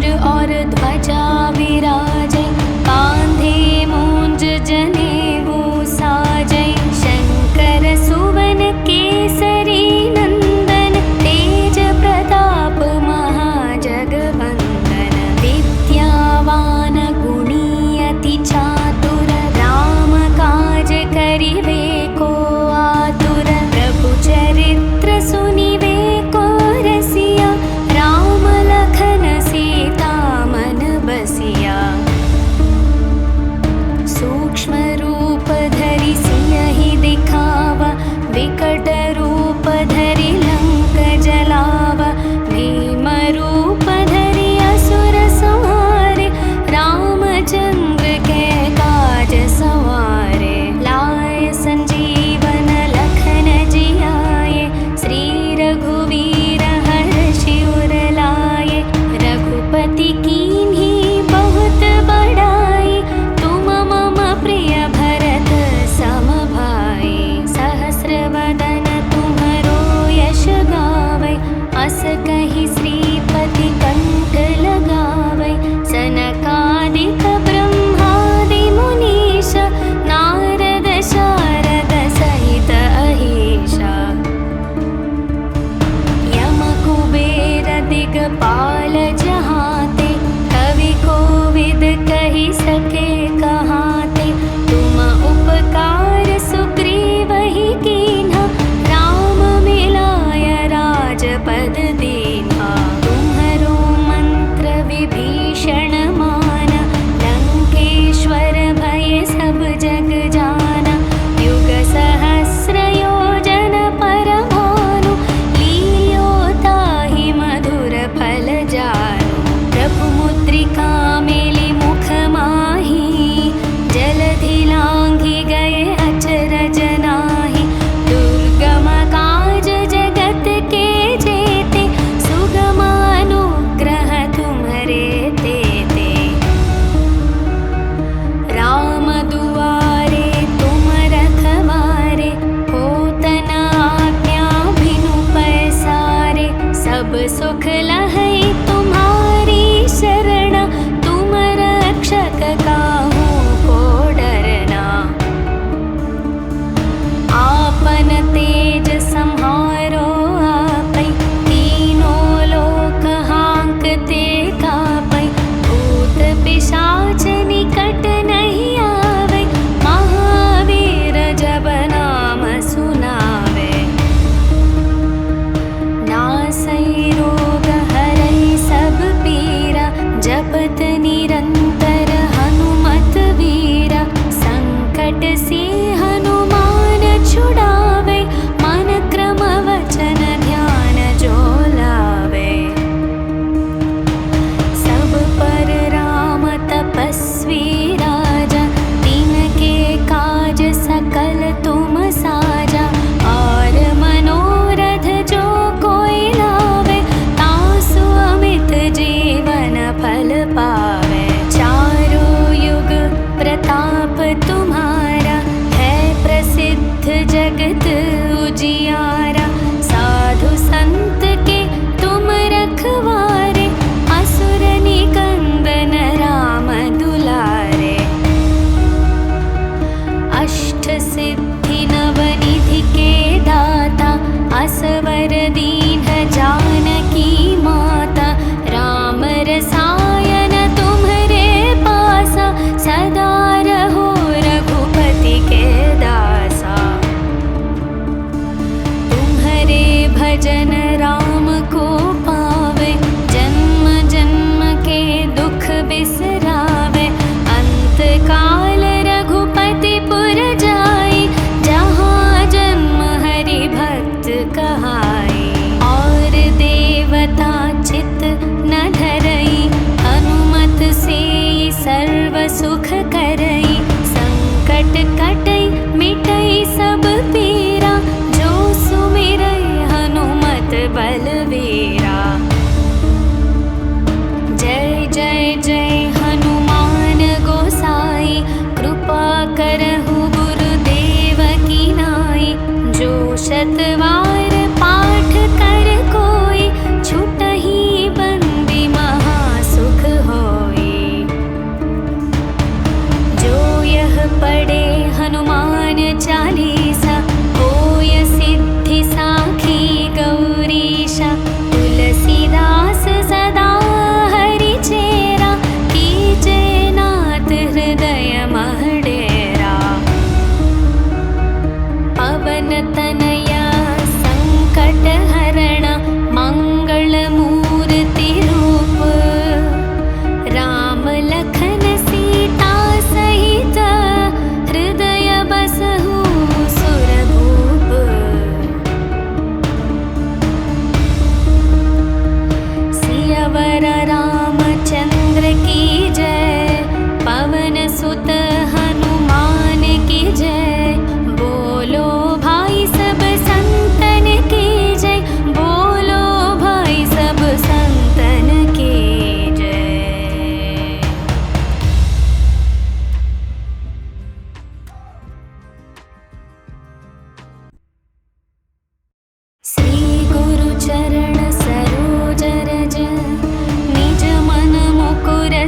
और ध्वजा विराजै, कांधे मूंज जनेऊ साजै। शंकर सुवन केसरी नंदन, तेज प्रताप महाजगवंदन। विद्यावान गुणी अति चातुर, राम काज करिवे को आतुर। प्रभु चरित्र सुनिवे को रसिया, राम लखन सीता मन बसिया। सूक्ष्म रूप धरि सियहि दिखावा, विकट रूप धरि लंक जलावा। भीम रूप धरि असुर संहारे, रामचंद्र के काज सवारे। लाए संजीवन लखन जियाए, श्री रघुवीर हर्षि उर लाए। रघुपति कीन्ही बहुत बड़ाई, तुम मम प्रिय भरत सम भाई। सहस्र वदन तुम्हरो यश गावै, अस कहि श्रीपति कंठ लगावै। सनकादिक ब्रह्मादि मुनीश, नारद शारद सहित अहीशा। यम कुबेर दिगपाल जहाते, कवि कोविद कहि सके कहाते। तुम उपकार सुग्रीवहि कीन्हा, राम मिलाय राजपद दीन्हा। तुम्हरो मंत्र विभीषण माना, लंकेश्वर भय सब जग जाना। युग सहस्र योजन पर भानु, लील्यो ताहि मधुर फल जानु। प्रभु मुद्रिका मेलि मुख माहि,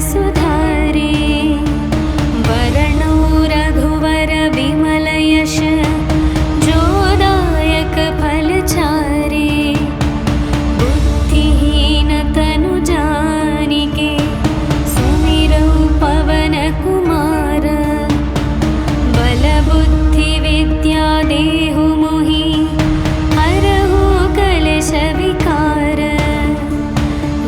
सुधारे। वरणो रघुवर विमल यश जो दायक फल चारे। बुद्धिहीन तनु जानिके सुमिरौ पवन कुमार। बल बुद्धि विद्या देहु मोहि हरहु कलेश विकार।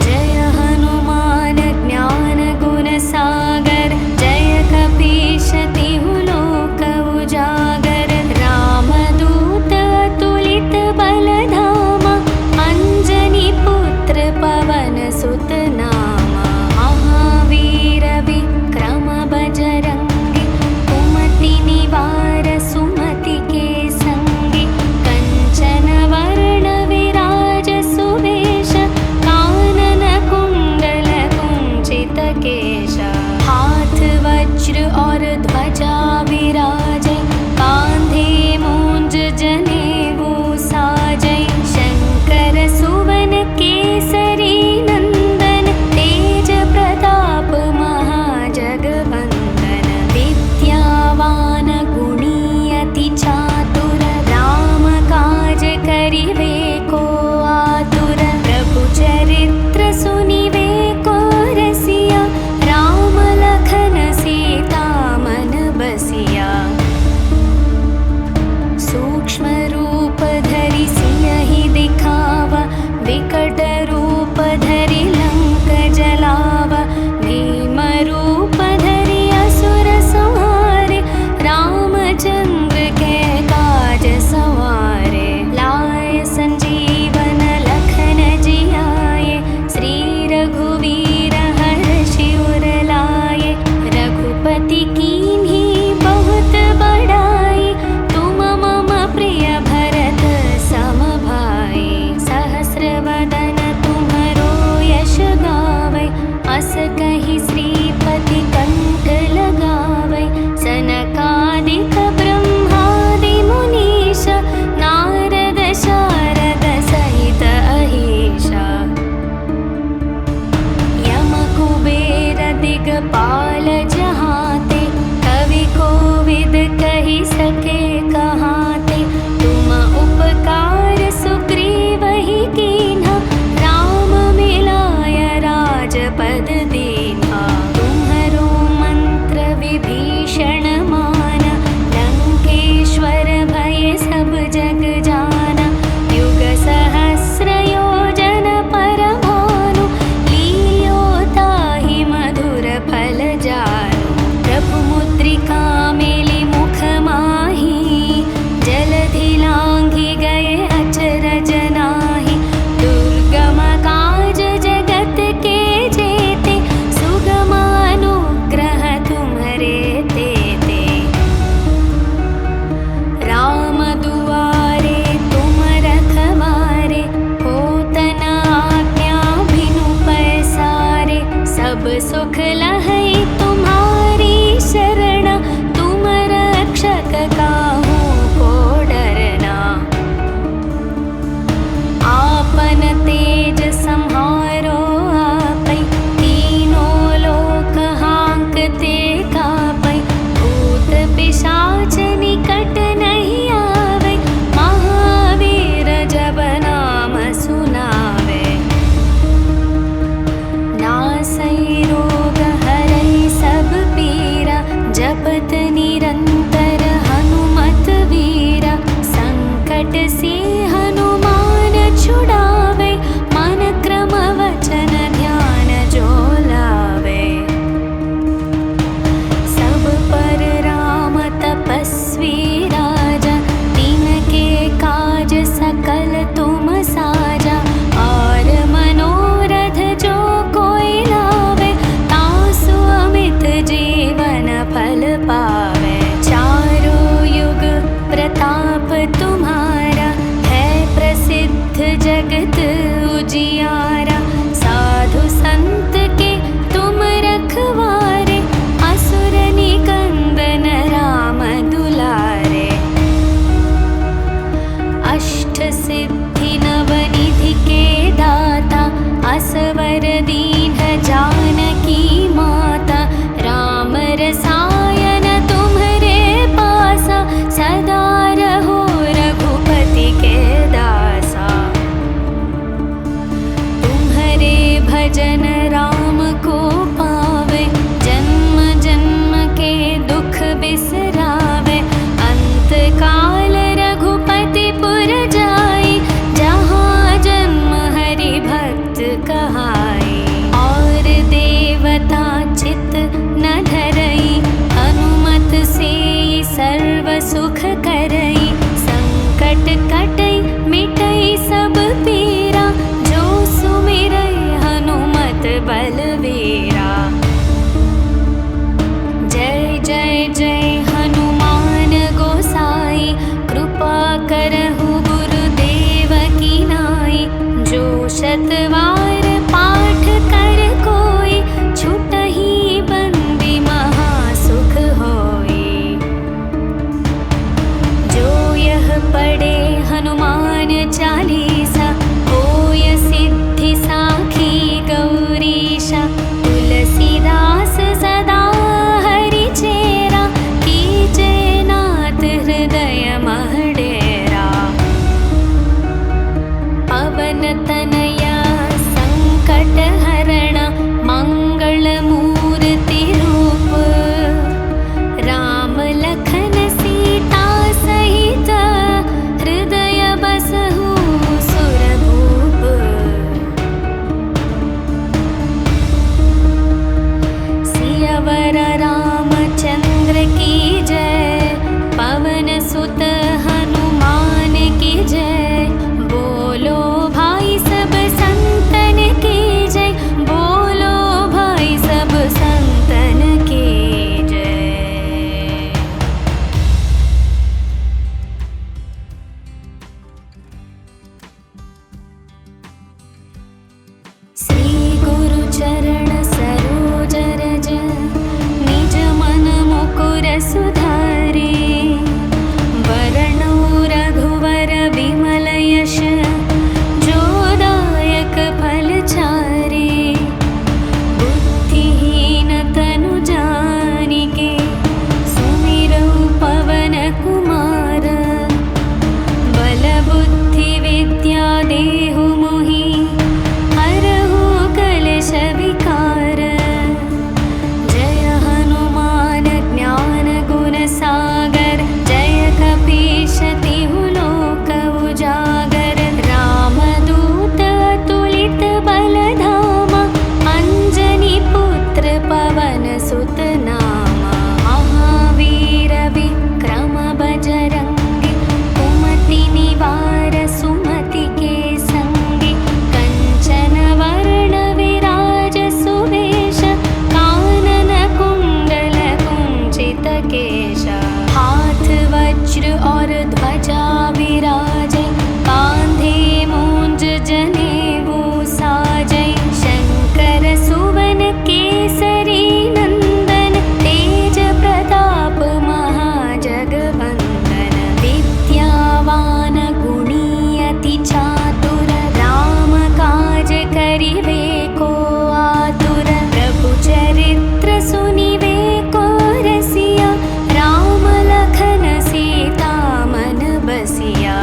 जय हनुमान ज्ञान गुण सागर जय कपीश तिहु लोक उजागर। रामदूत अतुलित बल धामा अंजनी पुत्र पवन सुत नामा। महावीर विक्रम बजरंगी कुमति निवार सुमति के संगी। कंचन वर्ण विराज सुवेश कानन कुंडल कुंचित केश। हाथ वज्र और ध्वजा विराजे कांधे मूंज जनेऊ साजै। शंकर सुवन केसरी नंदन तेज प्रताप महाजगवंदन। विद्यावान गुणी अति चातुर राम काज करिवे को आतुर। प्रभु चरित्र सुनिवे को रसिया राम लखन सीता मन बसिया। सूक्ष्म रूप धरि सियहि दिखावा विकट रूप धरि लंक जलावा। भीम रूप धरि असुर संहारे रामचंद्र के काज सवारे। लाए संजीवन लखन जियाए श्री रघुवीर हर्षि उर लाए। रघुपति कीन्ही बहुत बड़ाई तुम मम प्रिय भरत सम भाई। सहस्र वदन तुम्हरो यश गावै अस कहि श्रीपति कंठ लगावै। सनकादिक ब्रह्मादि मुनीश नारद शारद सहित अहीशा। यम कुबेर दिगपाल जहाते कवि कोविद कहि सके कहाते। तुम उपकार सुग्रीवहि कीन्हा राम मिलाय राजपद दीन्हा। तुम्हरो मंत्र विभीषण माना लंकेश्वर भय सब जग जाना। युग सहस्र योजन पर भानु लील्यो ताहि मधुर फल जानु। बलवीरा। जय जय जय हनुमान गोसाई, कृपा करहु गुरुदेव की नाई। जो शतवार पाठ कर कोई, छुटहि बंदी महासुख होई। जो यह पढ़े हनुमान चालीसा, होय सिद्धि साखी गौरीशा। तुलसीदास सदा हरि चेरा, कीजे नाथ हृदय मह डेरा। पवन तनया संकट हरण, मंगल मूर्ति रूप। राम लखन सीता सहित, हृदय बसहु सुरभूप। सियावर रामचंद्र की जय, पवन सुत हनुमान की जय। बोलो भाई सब संतन की जय, बोलो भाई सब संतन की जय। श्री गुरु चरण सरोज रज, निज मन मुकुर सुधारे। वरणो रघुवर विमल यश, जो दायक फल चारे। बुद्धिहीन तनु जानिके, सुमिरौ पवन कुमार। बल बुद्धि विद्या देहु मोहि, हरहु कलेश विकार। जय हनुमान ज्ञान गुण सागर, जय कपीश तिहु लोक उजागर। रामदूत अतुलित बल धामा, अंजनी पुत्र पवन सुत नामा। महावीर विक्रम बजरंगी, कुमति निवार सुमति के संगी। कंचन वर्ण विराज सुवेश, कानन कुंडल कुंचित केश। हाथ वज्र और ध्वजा विराजे, कांधे मूंज जनेऊ साजै। शंकर सुवन केसरी नंदन, तेज प्रताप महाजगवंदन। विद्यावान गुणी अति चातुर, राम काज करिवे को आतुर। प्रभु चरित्र सुनिवे को रसिया, राम लखन सीता मन बसिया।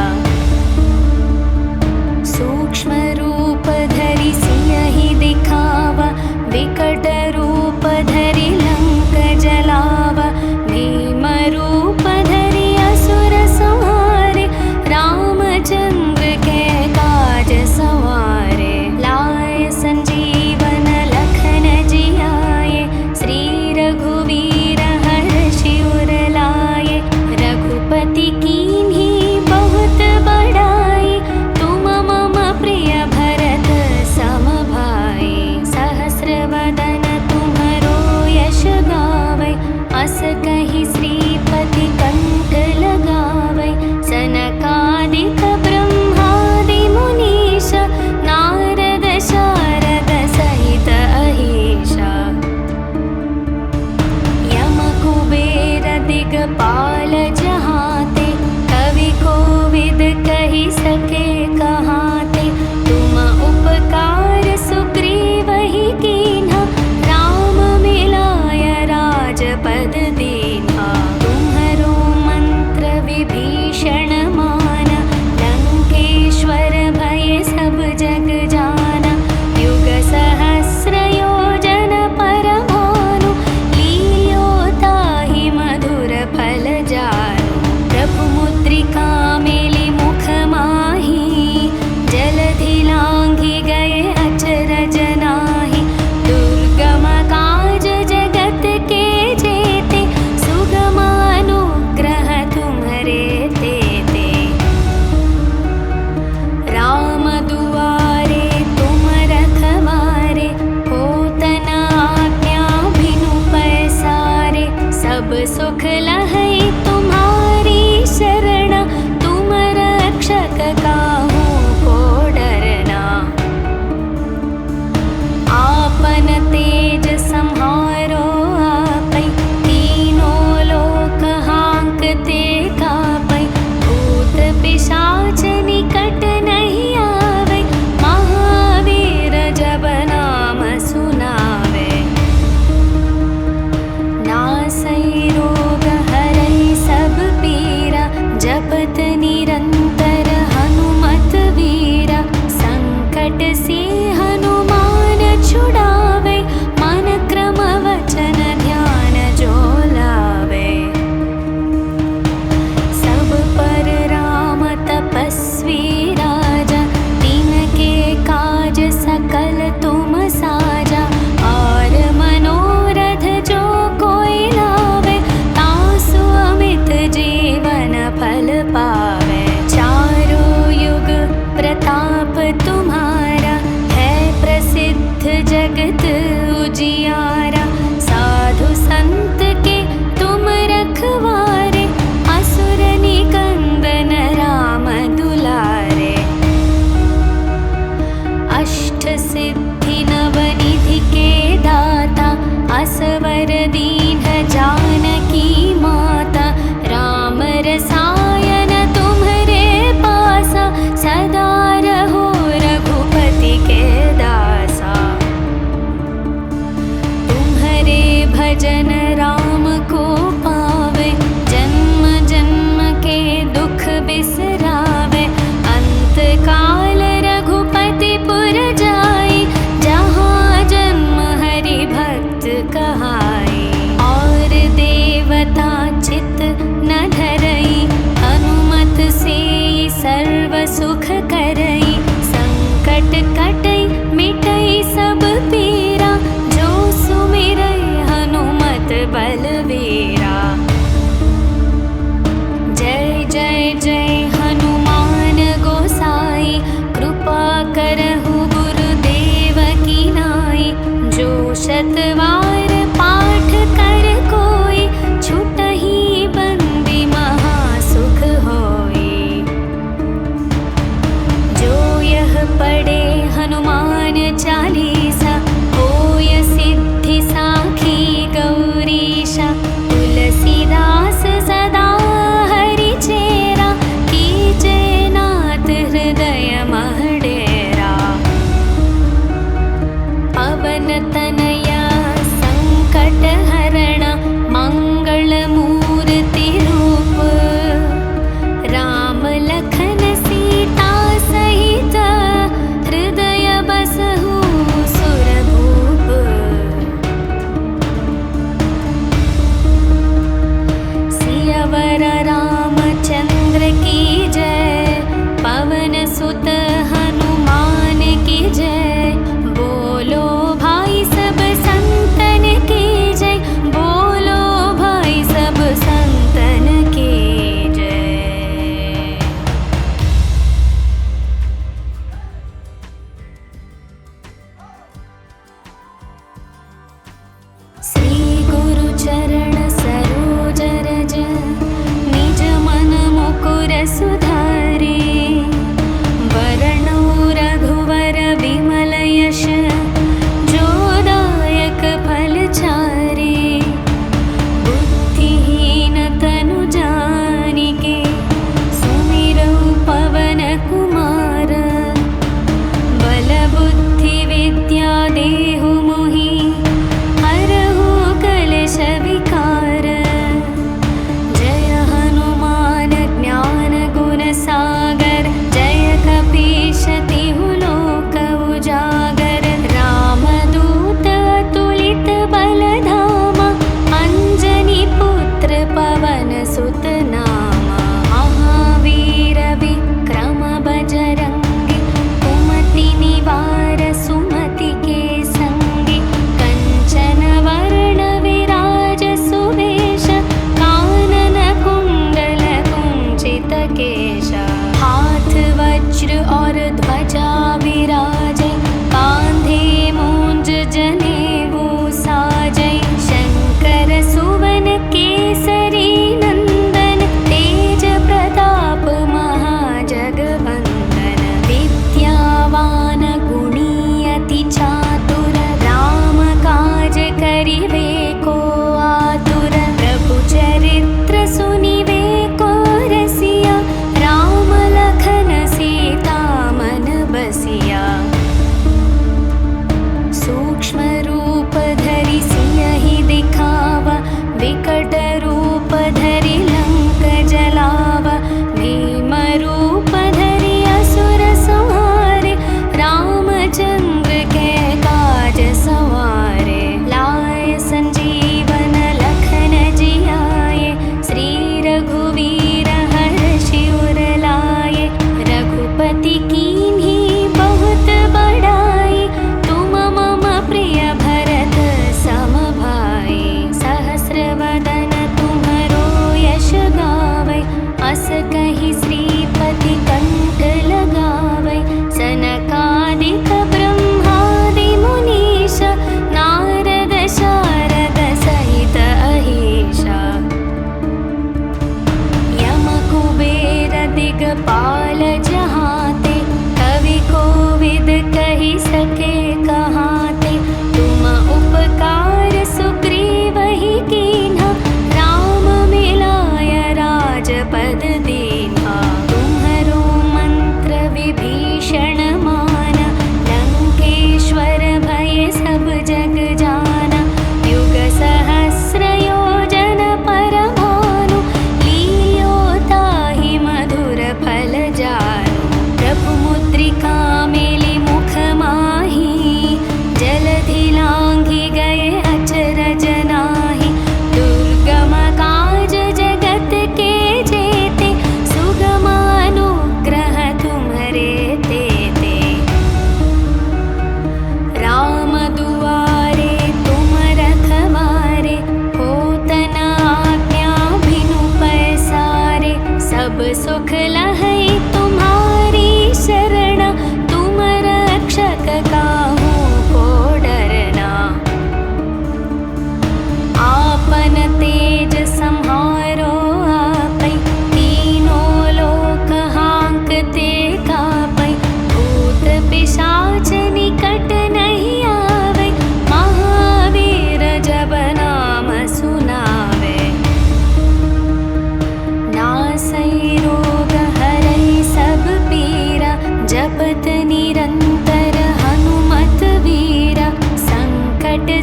सूक्ष्म रूप धरि सियहि दिखावा, विकट रूप धरि लंक जलावा। भीम रूप धरि असुर संहारे, रामचंद्र के काज सवारे। लाए संजीवन लखन जियाए, श्री रघुवीर हर्षि उर लाए। रघुपति कीन्ही बहुत बड़ाई, तुम मम प्रिय भरत सम भाई। सहस्र वदन तुम्हरो यश गावै, अस कहि श्रीपति कंठ लगावै। सनकादिक ब्रह्मादि मुनीश, नारद शारद सहित अहीशा। यम कुबेर दिगपाल जहाते, कवि कोविद कहि सके कहाते। तुम उपकार सुग्रीव ही कीन्हा, उजियारा। साधु संत के तुम रखवारे, असुर निकंदन राम दुलारे। अष्ट सिद्धि नवनिधि के दाता, असवर दीन जानकी माता। राम रसायन तुम्हरे पासा, सदा रहो रघुपति के दासा। तुम्हरे भजन राम को पावे, जन्म जन्म के दुख बिसरावे। अंत काल रघुपति पुर जाई, जहाँ जन्म हरि भक्त कहाई। और देवता चित न धरई, हनुमत से सर्व सुख करई। संकट कटई मिटई सब पीरा, जो सुमिरई हनुमत बलवीरा। जय जय जय हनुमान गोसाई, कृपा करहु गुरुदेव की नाई। जो शतवार पाठ कर कोई, छुटहि बंदी महासुख होई। जो यह पढ़े हनुमान चालीसा, होय सिद्धि साखी गौरीशा। तुलसीदास सदा हरि चेरा, कीजे नाथ हृदय मह डेरा। पवन तनया संकट हरण, मंगल मूर्ति रूप। राम लखन सीता सहित, हृदय बसहु सुरभूप। सियावर रामचंद्र की जय, पवन सुत हनुमान की जय। बोलो भाई सब संतन की जय, बोलो भाई सब संतन की जय। श्री गुरु चरण सरोज रज, निज मन मुकुर सुधारे। वरणो रघुवर विमल यश, जो दायक फल चारे। बुद्धिहीन तनु जानिके, सुमिरौ पवन कुमार। बल बुद्धि विद्या देहु मोहि, हरहु कलेश विकार। जय हनुमान ज्ञान गुण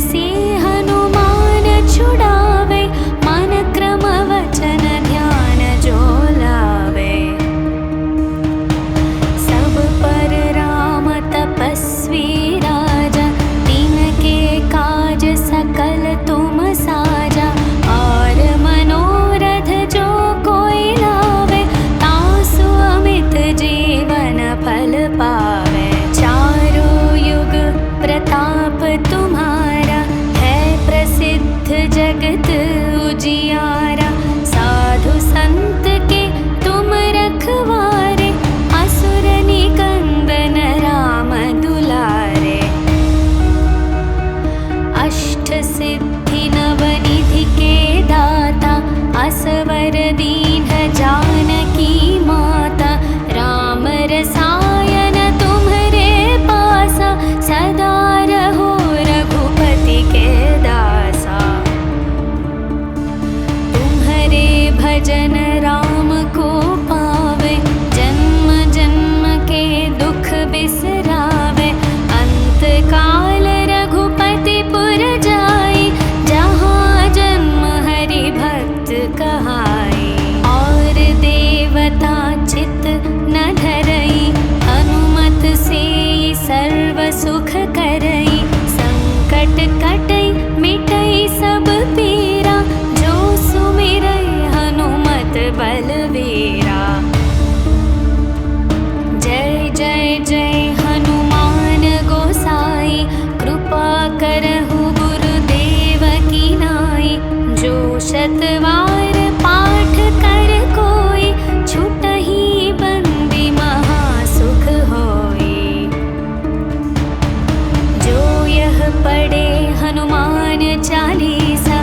से हनुमान छुड़ावे, मन क्रम वचन ध्यान जो लावे। सब पर राम तपस्वी राजा, तिनके काज सकल तुम साजा। और मनोरथ जो कोई लावे, तासु अमित जीवन फल पावे। चारों युग प्रताप तुम्हारा, है प्रसिद्ध जगत उजियारा। साधु संत के तुम रखवारे, असुर निकंदन राम दुलारे। अष्ट सिद्धि नवनिधि के दाता, असवर दीन जानकी माता। राम रसायन तुम्हरे पासा, सदा रहो रघुपति के दासा। तुम्हरे भजन राम को पावे, जन्म जन्म के दुख बिसरावे। अंत काल रघुपति पुर जाई, जहाँ जन्म हरि भक्त कहाई। और देवता चित न धरई, हनुमत से सर्व सुख करई। संकट कटई मिटई सब पीरा, जो सुमिरई हनुमत बलवीरा। जय जय जय हनुमान गोसाई, कृपा करहु गुरुदेव की नाई। जो शतवार पाठ कर कोई, छुटहि बंदी महासुख होई। जो यह पढ़े हनुमान चालीसा,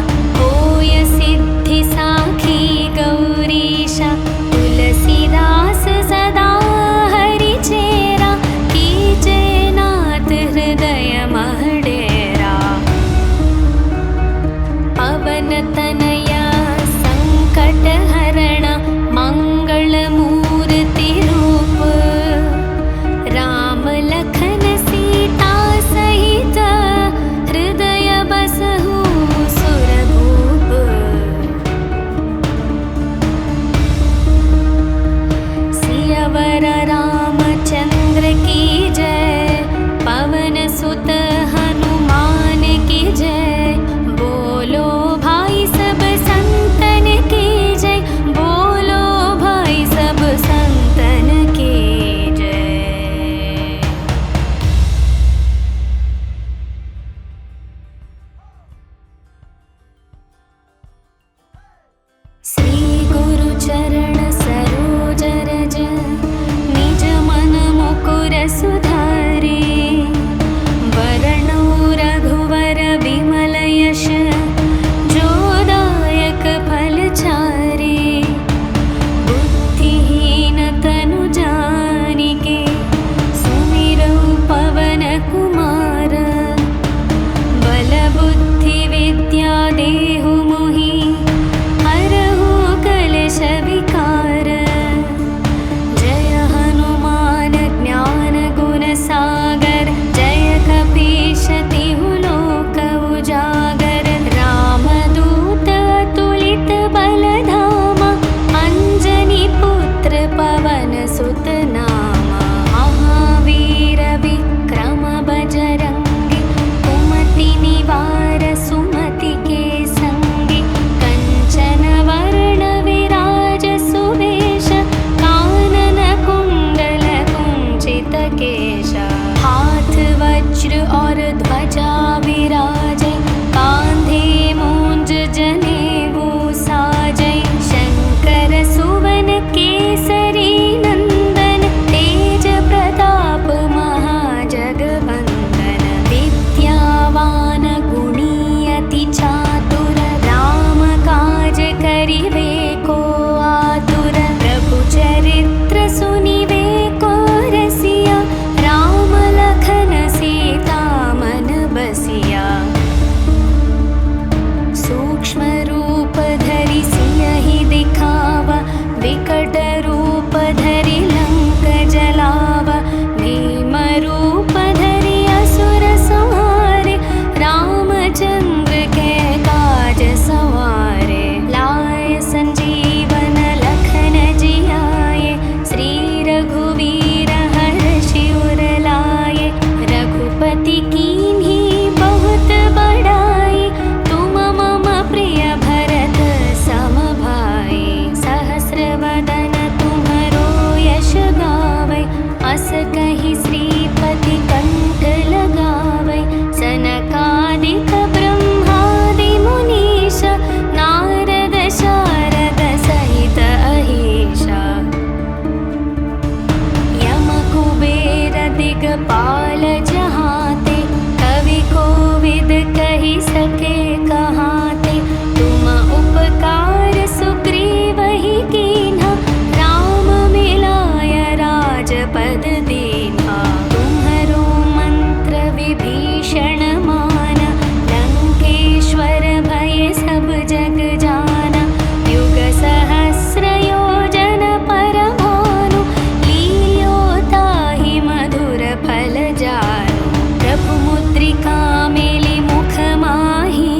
सके कहाते, तुम उपकार सुग्रीव ही कीन्हा, राम मिलाय राजपद दीन्हा। तुम्हरो मंत्र विभीषण माना, लंकेश्वर भय सब जग जाना। युग सहस्र योजन पर भानु, लील्यो ताहि मधुर फल जानु। प्रभु मुद्रिका मेलि मुख माहि,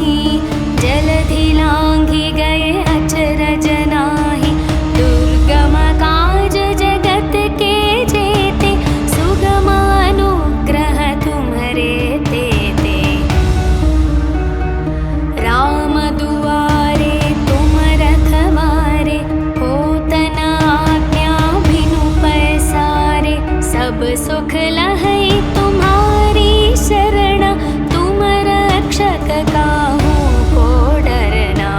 जलधि लांघि गए अचरज नाहि। दुर्गम काज जगत के जेते, सुगम अनुग्रह तुम्हरे तेते। राम दुआरे तुम रखवारे, होत न आज्ञा बिनु पैसारे। सब सुख लहै तुम्हारी शरण, तुम रक्षक काहू को डरना।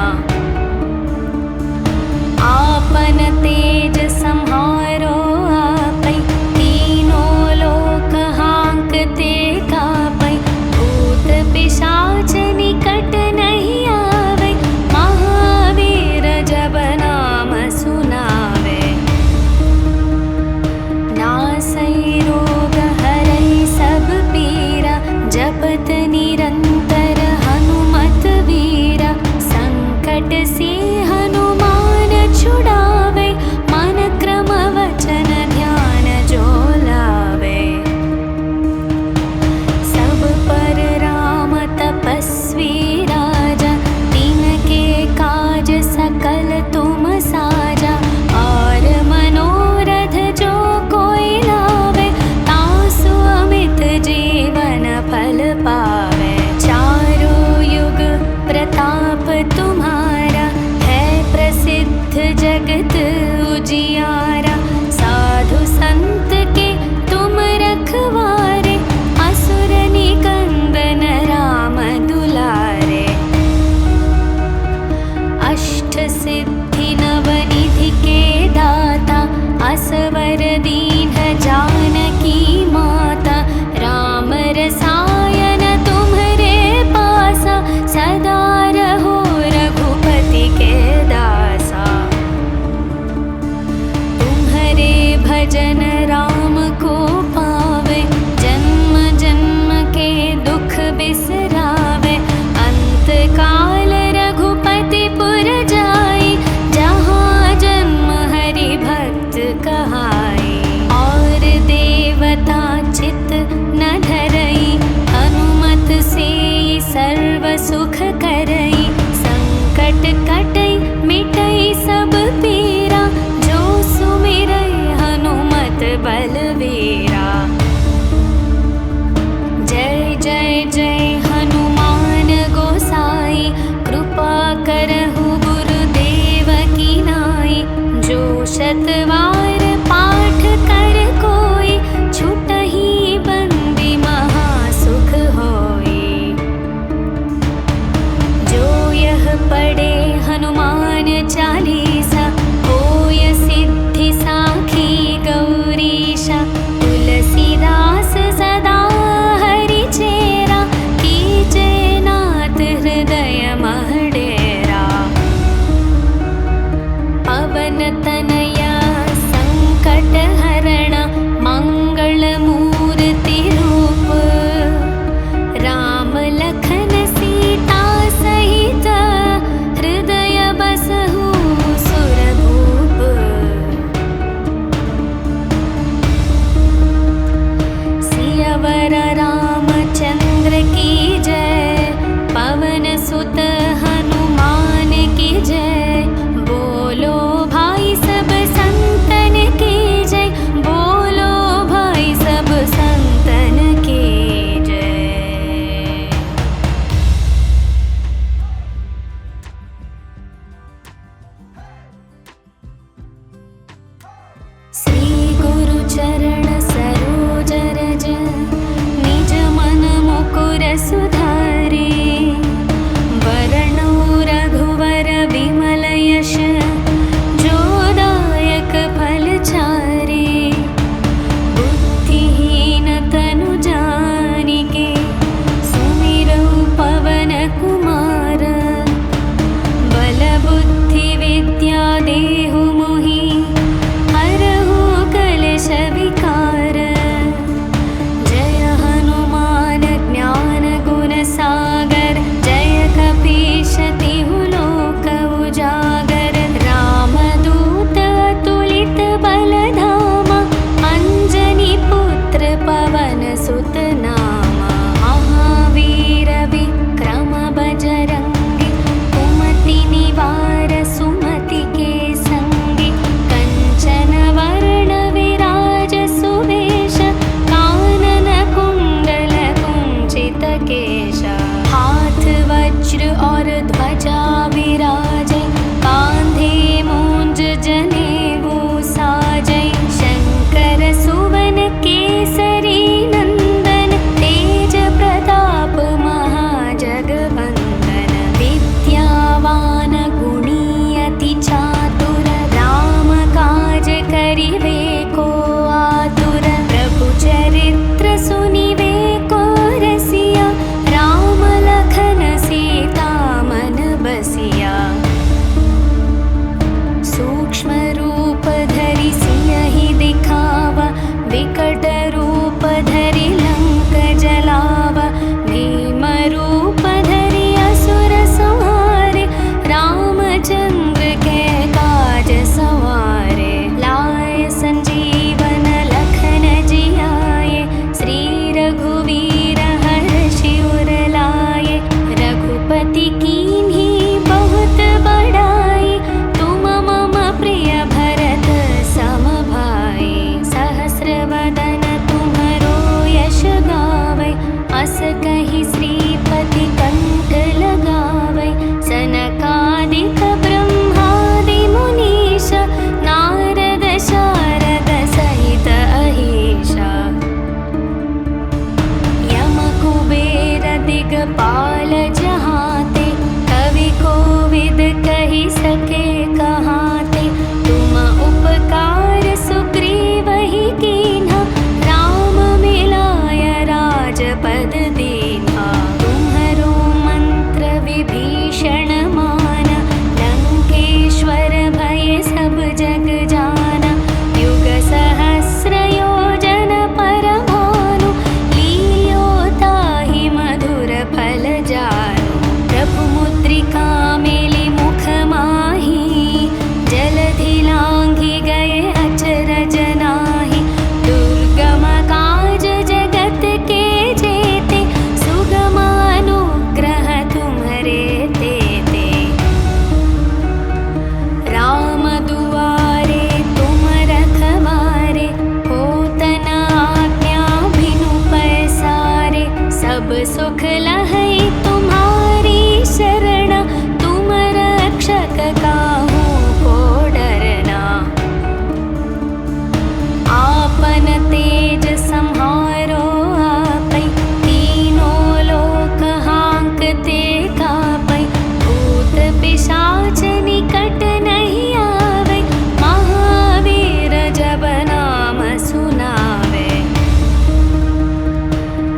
आपन तेज सम्हारो आपै, तीनों लोक हांकते कापै। भूत पिशाच निकट नहीं आवे, महावीर जब नाम सुनावे। नासै रोग हरै सब पीरा, जपत निरंतर हनुमत वीरा। संकट से हनुमान छुड़ावे, मन क्रम वचन ध्यान जो लावे। सब पर राम तपस्वी राजा, तिनके काज सकल तुम साजा। और मनोरथ जो कोई लावे, तासु अमित जीवन फल पावे। चारों युग प्रताप तुम्हारा, है प्रसिद्ध जगत उजियारा। साधु संत के तुम रखवारे, असुर निकंदन राम दुलारे। अष्ट सिद्धि नवनिधि के दाता, असवर दीन जानकी माता। राम रसायन तुम्हरे पासा, सदा रहो रघुपति के दासा। तुम्हरे भजन राम को पावे, जन्म जन्म के दुख बिसरावे। अंत काल रघुपति पुर जाई, जहाँ जन्म हरि भक्त कहाई। और देवता चित न धरई, हनुमत से सर्व सुख करई। संकट कटई मिटई सब पीरा, जो सुमिरई हनुमत बलवीरा। जय जय जय हनुमान गोसाई, कृपा करहु गुरुदेव की नाई। जो शतवार पाठ कर कोई, छुटहि बंदी महासुख होई। जो यह पढ़े हनुमान चालीसा, होय सिद्धि साखी गौरीशा। तुलसीदास सदा हरि चेरा, कीजे नाथ हृदय मह डेरा। पवन तनया संकट हरण, मंगल मूर्ति रूप। राम लखन सीता सहित, हृदय बसहु जहाँते, कवि कोविद कही सके कहाते। तुम उपकार सुग्रीव ही कीन्हा, राम मिलाय राजपद दीन्हा। तुम्हरो मंत्र विभीषण माना, लंकेश्वर भय सब जग जाना। युग सहस्र योजन पर भानु, लील्यो ताहि मधुर फल जानु। प्रभु मुद्रिका मेलि मुख माहि, जलधि लांघि गए अचरज नाहि। दुर्गम काज जगत के जेते, सुगम अनुग्रह तुम्हरे तेते। राम दुआरे तुम रखवारे, होत न आज्ञा बिनु पैसारे। सब सुख लहै तुम्हारी शरण, तुम रक्षक काहू को डरना। आपन तेज सम्हारो आपै, तीनों लोक हांकते कापै। भूत पिशाच निकट नहीं आवे, महावीर जब नाम सुनावे।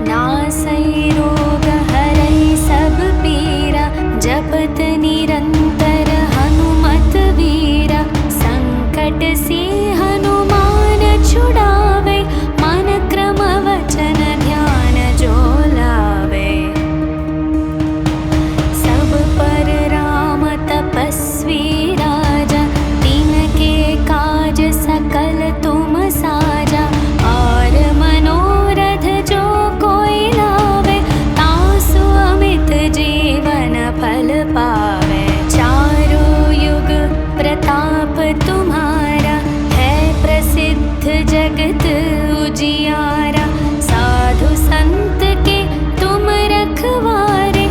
नासै रोग हरै सब पीरा, जपत निरंतर हनुमत वीरा। संकट से हनुमान छुड़ावे, मन क्रम वचन ध्यान जो लावे। सब पर राम तपस्वी राजा, तिनके काज सकल तुम साजा। और मनोरथ जो कोई लावे, तासु अमित जीवन फल पावे। चारों युग प्रताप तुम्हारा, है प्रसिद्ध जगत उजियारा। साधु संत के तुम रखवारे,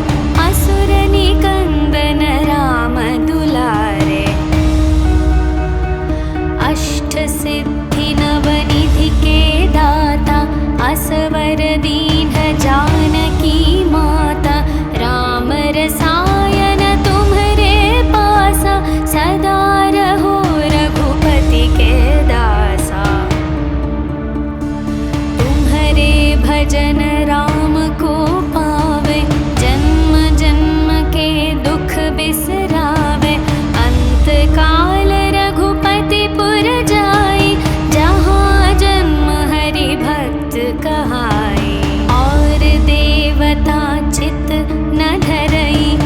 असुर निकंदन राम दुलारे। अष्ट सिद्धि नवनिधि के दाता, असवर दीन जानकी माता। राम रसायन तुम्हरे पासा, सदा रहो रघुपति के दासा। तुम्हरे भजन राम को पावे, जन्म जन्म के दुख बिसरावे। अंत काल रघुपति पुर जाई, जहाँ जन्म हरि भक्त कहाई। और देवता चित न धरई,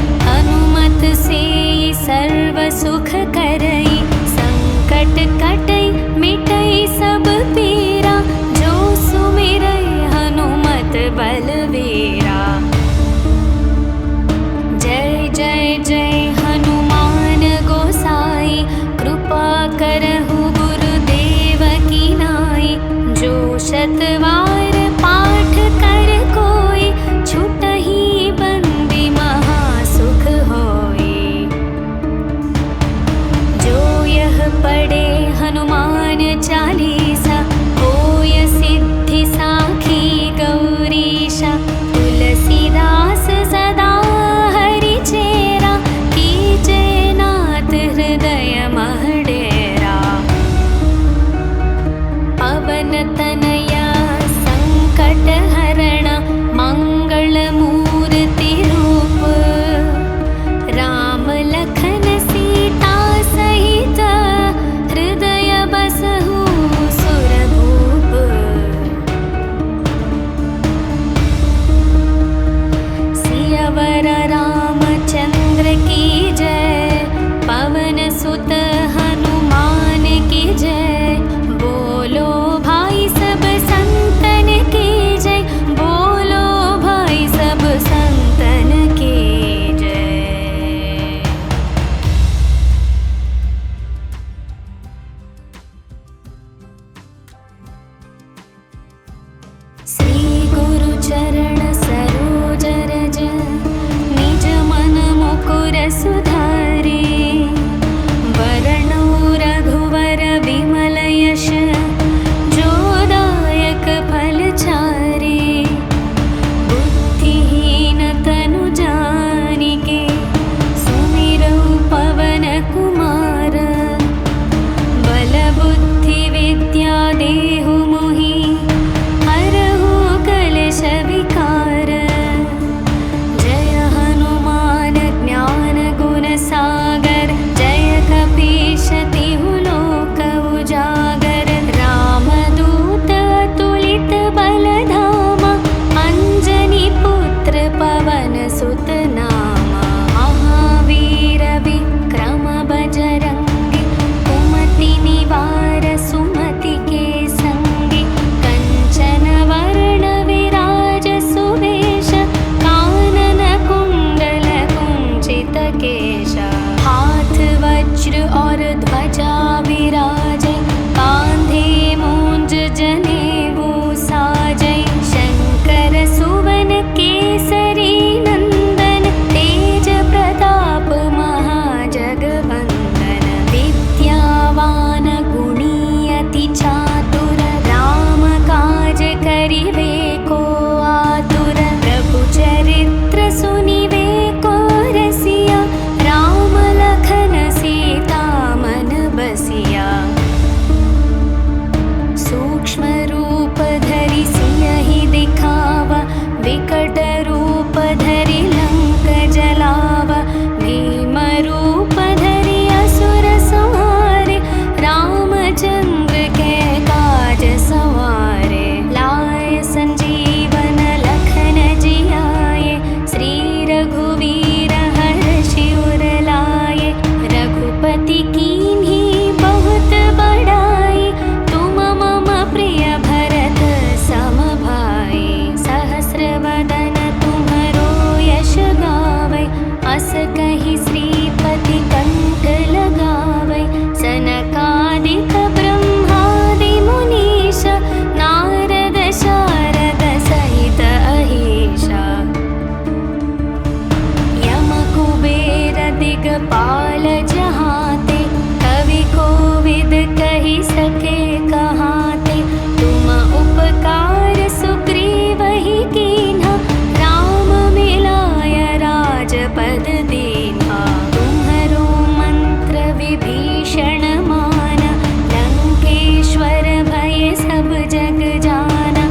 दिगपाल जहाँते, कवि कोविद कही सके कहाते। तुम उपकार सुग्रीव ही कीन्हा, राम मिलाय राजपद दीन्हा। तुम्हरो मंत्र विभीषण माना, लंकेश्वर भय सब जग जाना।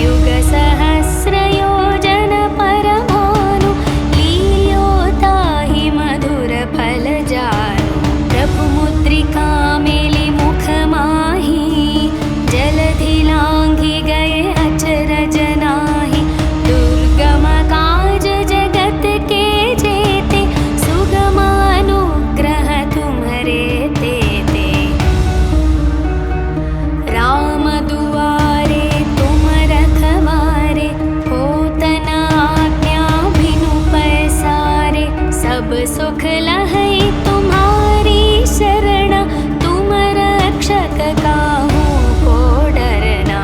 युग सहस्र योजन पर भानु, लील्यो ताहि मधुर फल जानु। प्रभु मुद्रिका मेलि मुख माहि, जलधि लांघि गए अचरज नाहि। दुर्गम काज जगत के जेते, सुगम अनुग्रह तुम्हरे तेते। राम दुआरे तुम रखवारे, होत न आज्ञा बिनु पैसारे। सब सुख लहै तुम्हारी शरण, तुम रक्षक काहू को डरना।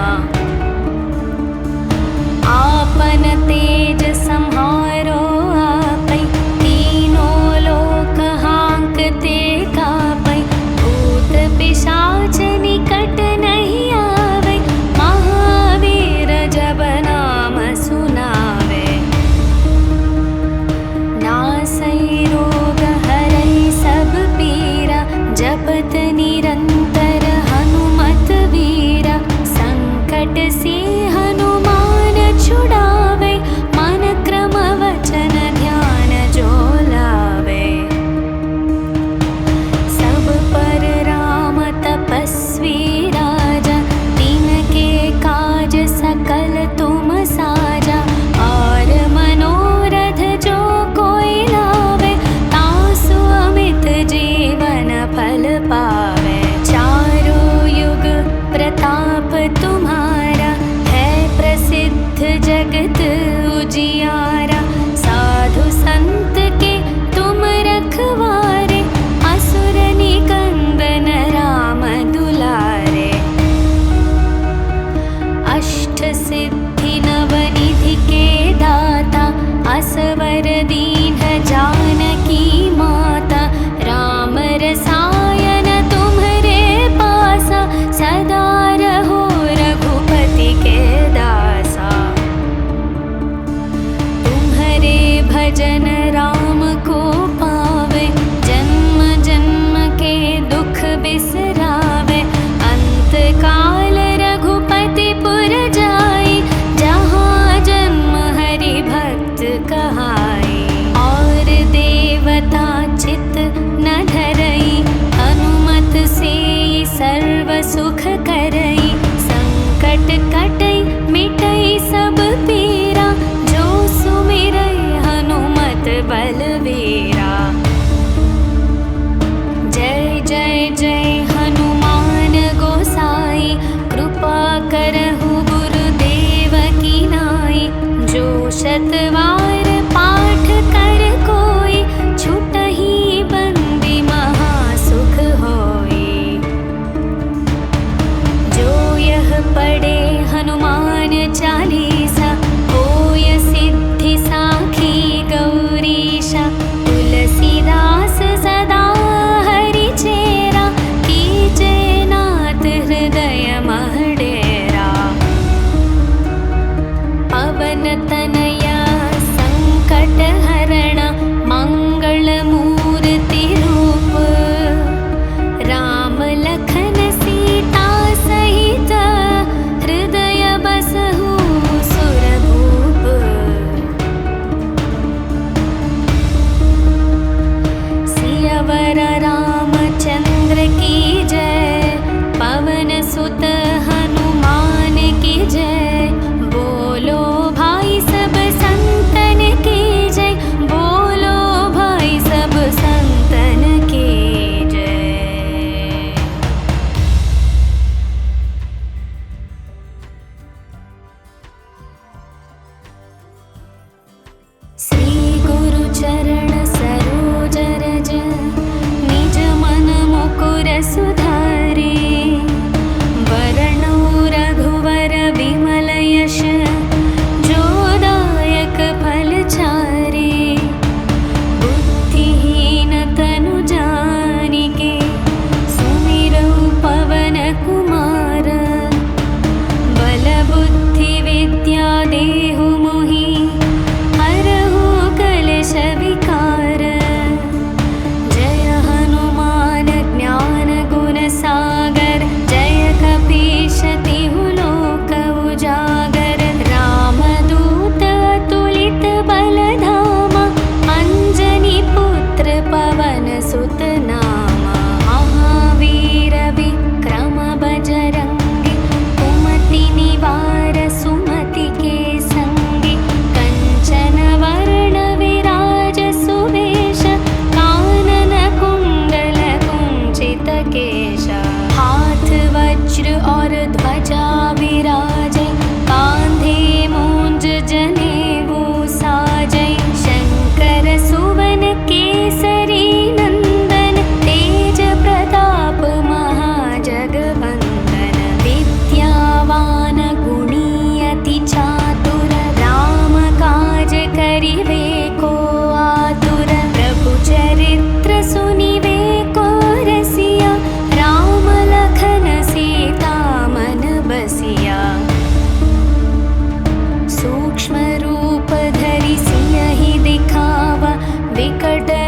आपन तेज सम्हारो आपै, तीनों लोक हांकते कापै। भूत पिशाच निकट नहीं आवे, महावीर जब नाम सुनावे। नासै रोग हरै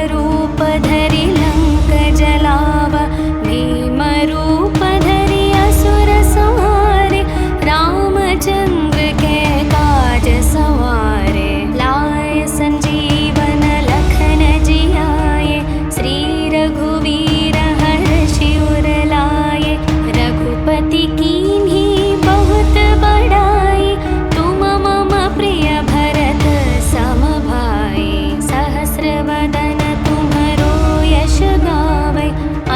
रूप धरि लंक जलावा, भीम रूप धरि असुर संहारे, रामचंद्र के काज सवारे। लाए संजीवन लखन जियाए, श्री रघुवीर हर्षि उर लाए। रघुपति कीन्ही बहुत बड़ाई, तुम मम प्रिय भरत सम भाई। सहस्र वदन तुम्हरो यश गावै,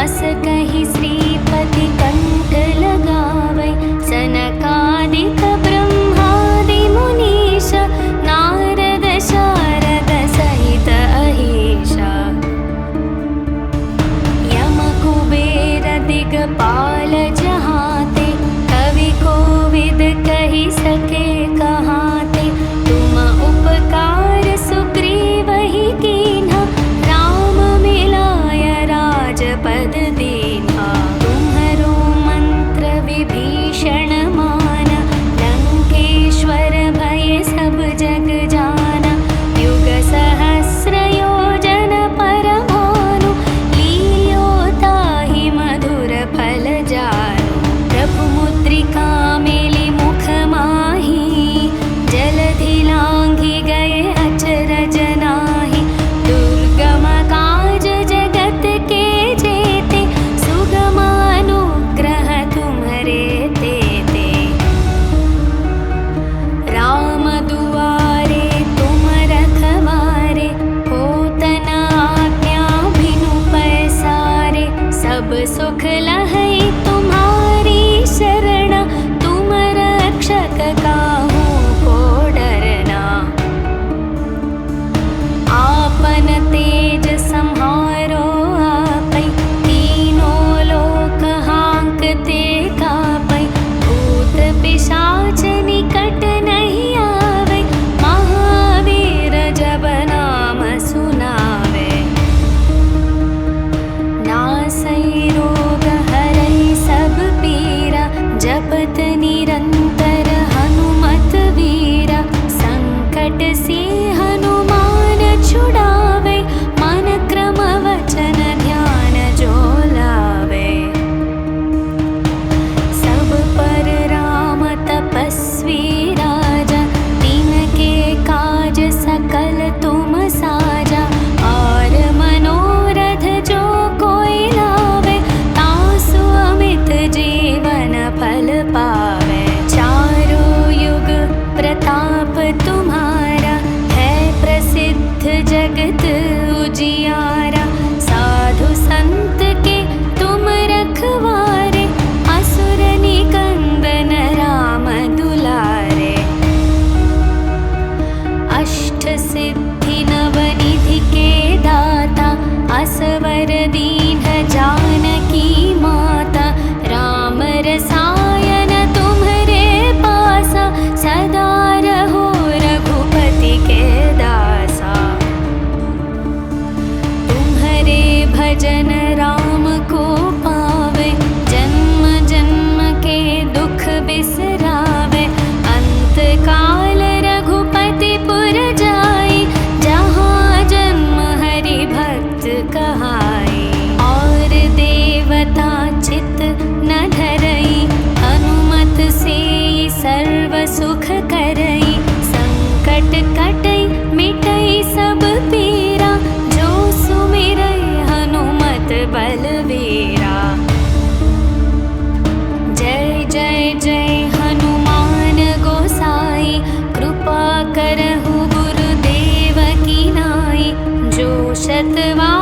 अस कहि श्रीपति कंठ लगावै। सनकादिक ब्रह्मादि मुनीश, नारद शारद सहित अहीशा। यम कुबेर दिगपाल जहाते, कवि कोविद कहि सके कहाते। तुम उपकार सुग्रीवहि कीन्हा, राम मिलाय राजपद दीन्हा। तुम्हरो मंत्र विभीषण माना, लंकेश्वर भय सब जग जाना। युग सहस्र योजन पर भानु, लील्यो ताहि मधुर फल जानु। प्रभु मुद्रिका मेलि मुख माहि, जलधि लांघि गए अचरज नाहि। दुर्गम काज जगत के जेते, सुगम अनुग्रह तुम्हरे तेते। राम दुआरे तुम रखवारे, होत न आज्ञा बिनु पैसारे। सब सुख लहै तुम्हारी शरण, तुम रक्षक काहू को डरना। आपन तेज सम्हारो आपै, तीनों लोक हांकते कापै। भूत पिशाच निकट नहीं आवे, महावीर जब नाम सुनावे। नासै रोग हरै सब पीरा, जपत निरंतर हनुमत वीरा। संकट से हनुमान छुड़ावे, मन क्रम वचन ध्यान जो लावे। सब पर राम तपस्वी राजा, तिनके काज सकल तुम साजा। और मनोरथ जो कोई लावे, तासु अमित जीवन फल पावे। चारों युग प्रताप तुम्हारा, है प्रसिद्ध जगत उजियारा। साधु संत के तुम रखवारे, असुर निकंदन राम दुलारे। अष्ट सिद्धि नवनिधि के दाता, असवर दीन जानकी माता। राम रसायन तुम्हरे पासा, सदा रहो रघुपति के दासा। तुम्हरे भजन राम को पावे, जन्म जन्म के दुख बिसरावे। अंत काल रघुपति पुर जाई, जहाँ जन्म हरि भक्त कहाई। और देवता चित न धरई, हनुमत से सर्व सुख करई। संकट कटई मिटई सब पीरा, जो सुमिरई हनुमत बलवीरा। जय जय जय हनुमान गोसाई, कृपा करहु गुरुदेव की नाई। जो शतवा